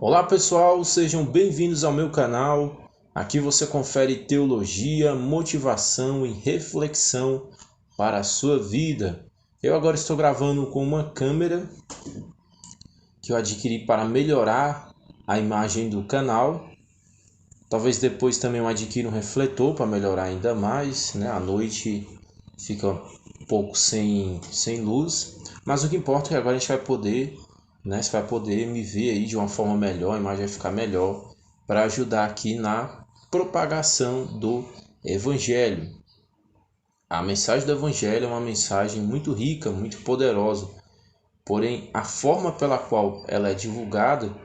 Olá pessoal, sejam bem-vindos ao meu canal. Aqui você confere teologia, motivação e reflexão para a sua vida. Eu agora estou gravando com uma câmera que eu adquiri para melhorar a imagem do canal. Talvez depois também eu adquira um refletor para melhorar ainda mais, né? À noite fica um pouco sem luz, mas o que importa é que agora a gente vai poder, né? Você vai poder me ver aí de uma forma melhor, a imagem vai ficar melhor para ajudar aqui na propagação do Evangelho. A mensagem do Evangelho é uma mensagem muito rica, muito poderosa, porém a forma pela qual ela é divulgada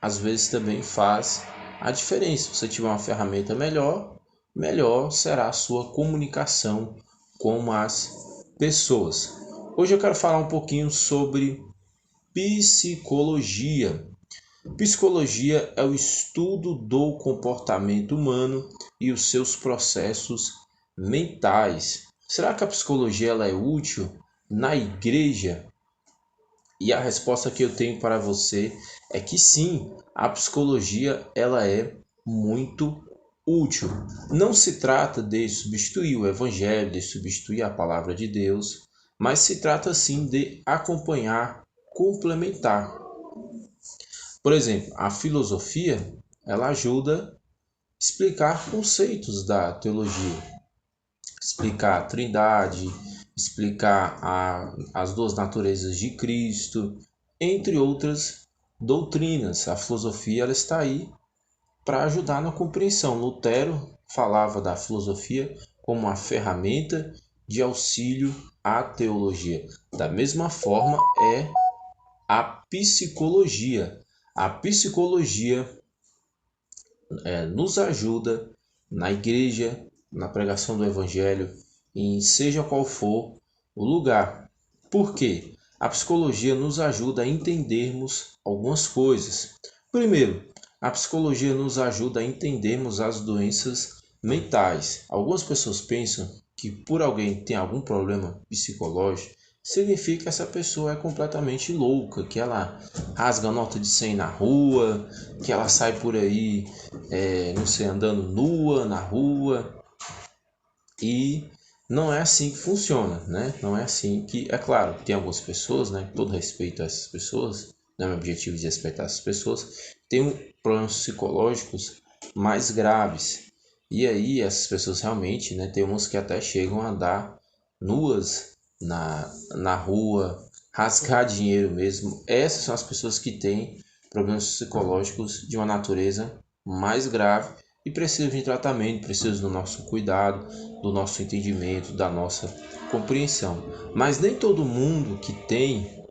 às vezes também faz a diferença. Se você tiver uma ferramenta melhor será a sua comunicação com as pessoas. Hoje eu quero falar um pouquinho sobre psicologia. Psicologia é o estudo do comportamento humano e os seus processos mentais. Será que a psicologia ela é útil na igreja? E a resposta que eu tenho para você é que sim, a psicologia ela é muito útil. Não se trata de substituir o evangelho, de substituir a palavra de Deus, mas se trata sim de acompanhar, complementar. Por exemplo, a filosofia, ela ajuda a explicar conceitos da teologia, explicar a Trindade, explicar as duas naturezas de Cristo, entre outras doutrinas. A filosofia ela está aí para ajudar na compreensão. Lutero falava da filosofia como uma ferramenta de auxílio à teologia. Da mesma forma é a psicologia. A psicologia nos ajuda na igreja, na pregação do evangelho, em seja qual for o lugar. Por quê? A psicologia nos ajuda a entendermos algumas coisas. Primeiro, a psicologia nos ajuda a entendermos as doenças mentais. Algumas pessoas pensam que por alguém ter algum problema psicológico, significa que essa pessoa é completamente louca, que ela rasga nota de 100 na rua, que ela sai por aí, não sei, andando nua na rua. E não é assim que funciona, né? Não é assim que... É claro, tem algumas pessoas, né? Todo respeito a essas pessoas, não é meu objetivo de respeitar essas pessoas, tem problemas psicológicos mais graves. E aí essas pessoas realmente, né? Tem umas que até chegam a andar nuas na rua, rasgar dinheiro mesmo. Essas são as pessoas que têm problemas psicológicos de uma natureza mais grave e precisam de tratamento, precisam do nosso cuidado, do nosso entendimento, da nossa compreensão. Mas nem todo mundo que tem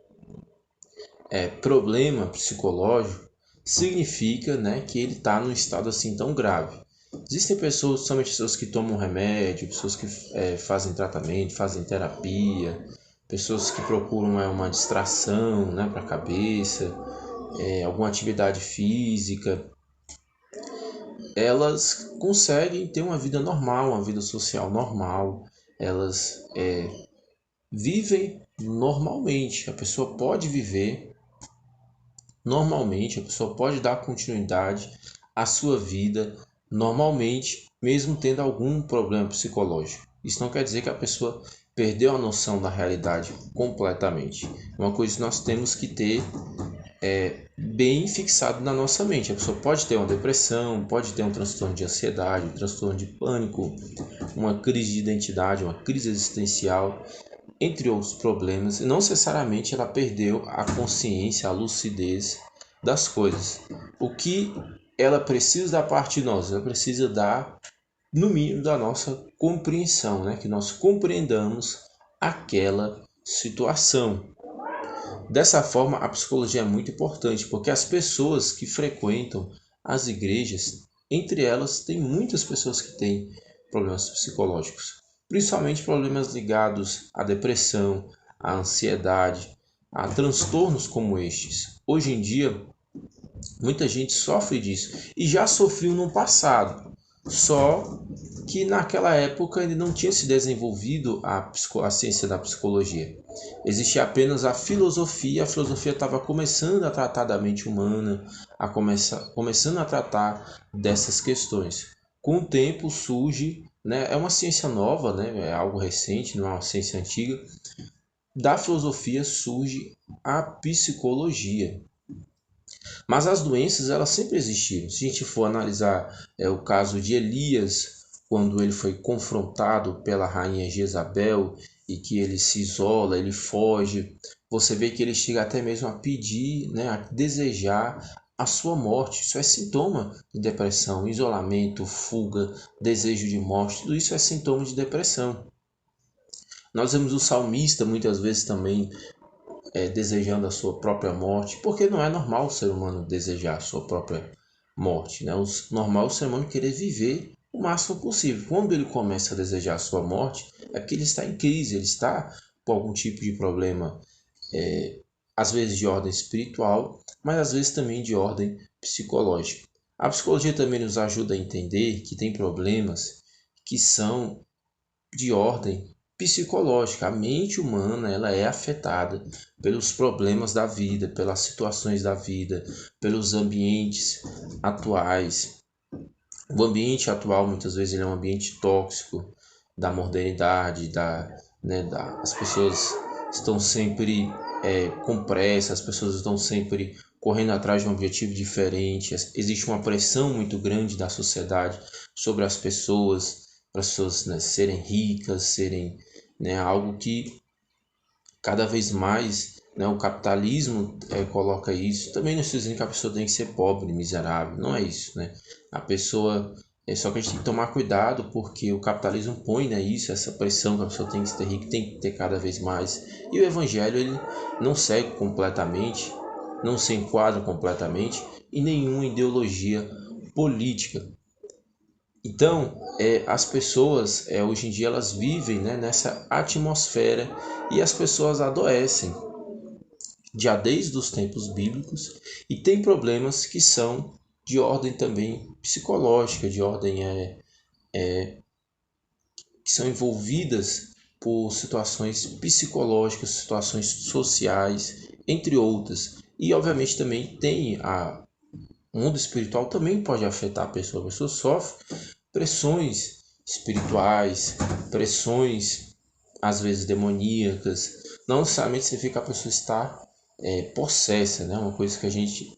problema psicológico significa, né, que ele está num estado assim tão grave. Existem pessoas, somente pessoas que tomam remédio, pessoas que fazem tratamento, fazem terapia, pessoas que procuram uma distração, né, para a cabeça, alguma atividade física. Elas conseguem ter uma vida normal, uma vida social normal, elas vivem normalmente. A pessoa pode viver normalmente, a pessoa pode dar continuidade à sua vida normalmente, mesmo tendo algum problema psicológico. Isso não quer dizer que a pessoa perdeu a noção da realidade completamente. Uma coisa que nós temos que ter bem fixado na nossa mente. A pessoa pode ter uma depressão, pode ter um transtorno de ansiedade, um transtorno de pânico, uma crise de identidade, uma crise existencial, entre outros problemas, e não necessariamente ela perdeu a consciência, a lucidez das coisas. O que ela precisa da parte de nós? Ela precisa dar, no mínimo, da nossa compreensão, né? Que nós compreendamos aquela situação. Dessa forma, a psicologia é muito importante, porque as pessoas que frequentam as igrejas, entre elas, tem muitas pessoas que têm problemas psicológicos, principalmente problemas ligados à depressão, à ansiedade, a transtornos como estes. Hoje em dia, muita gente sofre disso e já sofreu no passado, só que naquela época ainda não tinha se desenvolvido a ciência da psicologia. Existia apenas a filosofia estava começando a tratar da mente humana, começando a tratar dessas questões. Com o tempo surge, né, é uma ciência nova, né, é algo recente, não é uma ciência antiga. Da filosofia surge a psicologia. Mas as doenças, elas sempre existiram. Se a gente for analisar o caso de Elias, quando ele foi confrontado pela rainha Jezabel e que ele se isola, ele foge, você vê que ele chega até mesmo a pedir, né, a desejar a sua morte. Isso é sintoma de depressão, isolamento, fuga, desejo de morte, tudo isso é sintoma de depressão. Nós vemos o salmista muitas vezes também desejando a sua própria morte, porque não é normal o ser humano desejar a sua própria morte, né? Normal é o ser humano querer viver o máximo possível. Quando ele começa a desejar a sua morte, é porque ele está em crise, ele está com algum tipo de problema, às vezes de ordem espiritual, mas às vezes também de ordem psicológica. A psicologia também nos ajuda a entender que tem problemas que são de ordem psicológica. A mente humana, ela é afetada pelos problemas da vida, pelas situações da vida, pelos ambientes atuais. O ambiente atual muitas vezes ele é um ambiente tóxico da modernidade, as pessoas estão sempre com pressa, as pessoas estão sempre correndo atrás de um objetivo diferente. Existe uma pressão muito grande da sociedade sobre as pessoas, para as pessoas, né, serem ricas, serem, né, algo que cada vez mais, né, o capitalismo coloca isso. Também não estou dizendo que a pessoa tem que ser pobre, miserável, não é isso, né? A pessoa, só que a gente tem que tomar cuidado porque o capitalismo põe, né, isso, essa pressão que a pessoa tem que ser rica, tem que ter cada vez mais. E o evangelho, ele não segue completamente, não se enquadra completamente em nenhuma ideologia política. Então, as pessoas hoje em dia elas vivem, né, nessa atmosfera e as pessoas adoecem já desde os tempos bíblicos e tem problemas que são de ordem também psicológica, de ordem que são envolvidas por situações psicológicas, situações sociais, entre outras. E obviamente também tem o mundo espiritual também pode afetar a pessoa sofre pressões espirituais, pressões às vezes demoníacas. Não necessariamente significa que a pessoa está possessa, né? Uma coisa que a gente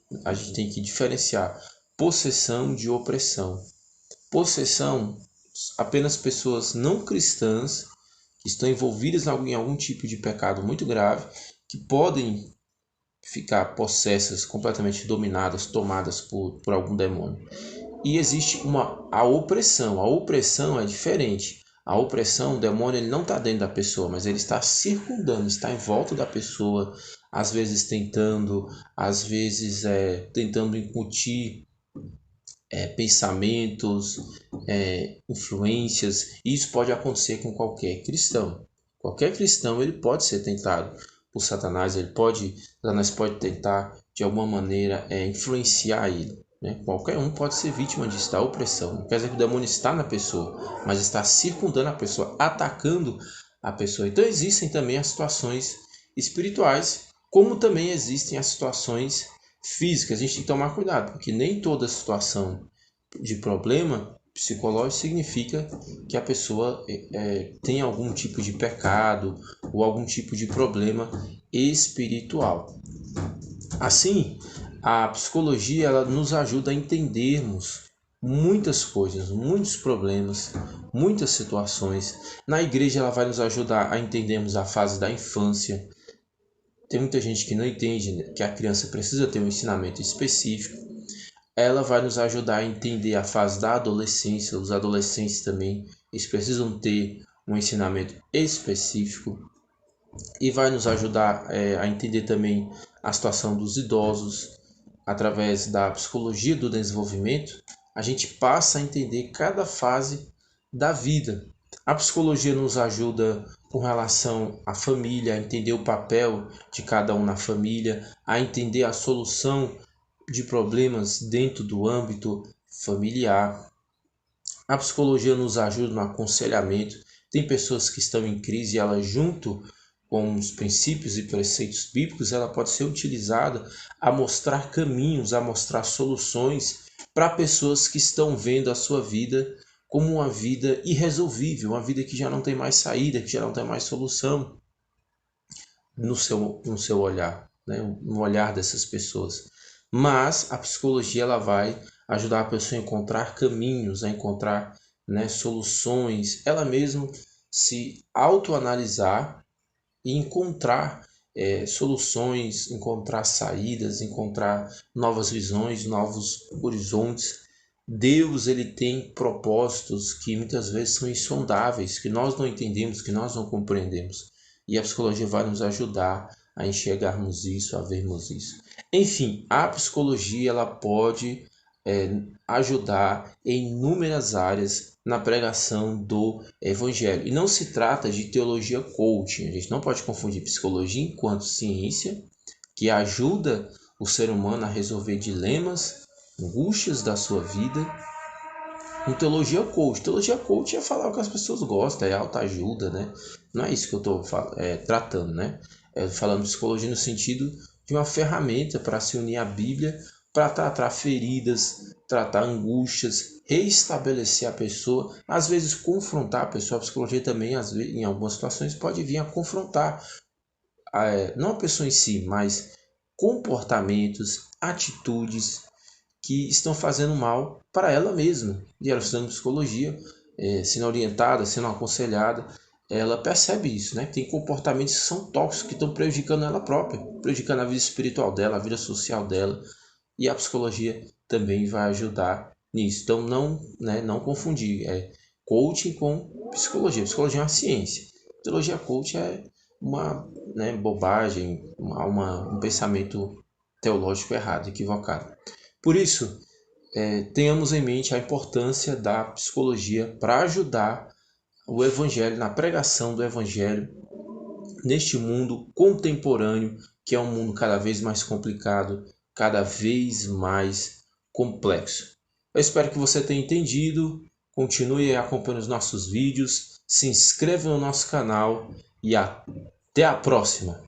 tem que diferenciar: possessão de opressão. Possessão, apenas pessoas não cristãs que estão envolvidas em algum tipo de pecado muito grave, que podem ficar possessas, completamente dominadas, tomadas por algum demônio. E existe a opressão. A opressão é diferente. A opressão, o demônio, ele não está dentro da pessoa, mas ele está circundando, está em volta da pessoa, às vezes tentando incutir pensamentos, influências. E isso pode acontecer com qualquer cristão. Qualquer cristão ele pode ser tentado por Satanás, Satanás pode tentar de alguma maneira influenciar ele. Né? Qualquer um pode ser vítima disso, da opressão. Não quer dizer que o demônio está na pessoa, mas está circundando a pessoa, atacando a pessoa. Então existem também as situações espirituais, como também existem as situações físicas. A gente tem que tomar cuidado, porque nem toda situação de problema psicológico significa que a pessoa tem algum tipo de pecado ou algum tipo de problema espiritual. Assim, a psicologia ela nos ajuda a entendermos muitas coisas, muitos problemas, muitas situações. Na igreja ela vai nos ajudar a entendermos a fase da infância. Tem muita gente que não entende que a criança precisa ter um ensinamento específico. Ela vai nos ajudar a entender a fase da adolescência. Os adolescentes também, eles precisam ter um ensinamento específico. E vai nos ajudar a entender também a situação dos idosos. Através da psicologia do desenvolvimento, a gente passa a entender cada fase da vida. A psicologia nos ajuda com relação à família, a entender o papel de cada um na família, a entender a solução de problemas dentro do âmbito familiar. A psicologia nos ajuda no aconselhamento. Tem pessoas que estão em crise e ela, junto com os princípios e preceitos bíblicos, ela pode ser utilizada a mostrar caminhos, a mostrar soluções para pessoas que estão vendo a sua vida como uma vida irresolvível, uma vida que já não tem mais saída, que já não tem mais solução no seu olhar, né? No olhar dessas pessoas. Mas a psicologia ela vai ajudar a pessoa a encontrar caminhos, a encontrar, né, soluções, ela mesma se autoanalisar e encontrar soluções, encontrar saídas, encontrar novas visões, novos horizontes. Deus ele tem propósitos que muitas vezes são insondáveis, que nós não entendemos, que nós não compreendemos. E a psicologia vai nos ajudar a enxergarmos isso, a vermos isso. Enfim, a psicologia ela pode ajudar em inúmeras áreas na pregação do evangelho. E não se trata de teologia coaching. A gente não pode confundir psicologia enquanto ciência, que ajuda o ser humano a resolver dilemas, angústias da sua vida, com teologia coach. Teologia coach é falar o que as pessoas gostam, é autoajuda, né? Não é isso que eu estou tratando, né? Falando de psicologia no sentido de uma ferramenta para se unir à Bíblia, para tratar feridas, tratar angústias, reestabelecer a pessoa, às vezes confrontar a pessoa. A psicologia também, às vezes, em algumas situações, pode vir a confrontar, não a pessoa em si, mas comportamentos, atitudes que estão fazendo mal para ela mesma. E ela, estudando psicologia, sendo orientada, sendo aconselhada, ela percebe isso, né? Tem comportamentos que são tóxicos, que estão prejudicando ela própria, prejudicando a vida espiritual dela, a vida social dela. E a psicologia também vai ajudar nisso. Então, não confundir coaching com psicologia. Psicologia é uma ciência. Teologia coach é uma, bobagem, um pensamento teológico errado, equivocado. Por isso, tenhamos em mente a importância da psicologia para ajudar o evangelho, na pregação do evangelho, neste mundo contemporâneo, que é um mundo cada vez mais complicado, cada vez mais complexo. Eu espero que você tenha entendido, continue acompanhando os nossos vídeos, se inscreva no nosso canal e até a próxima!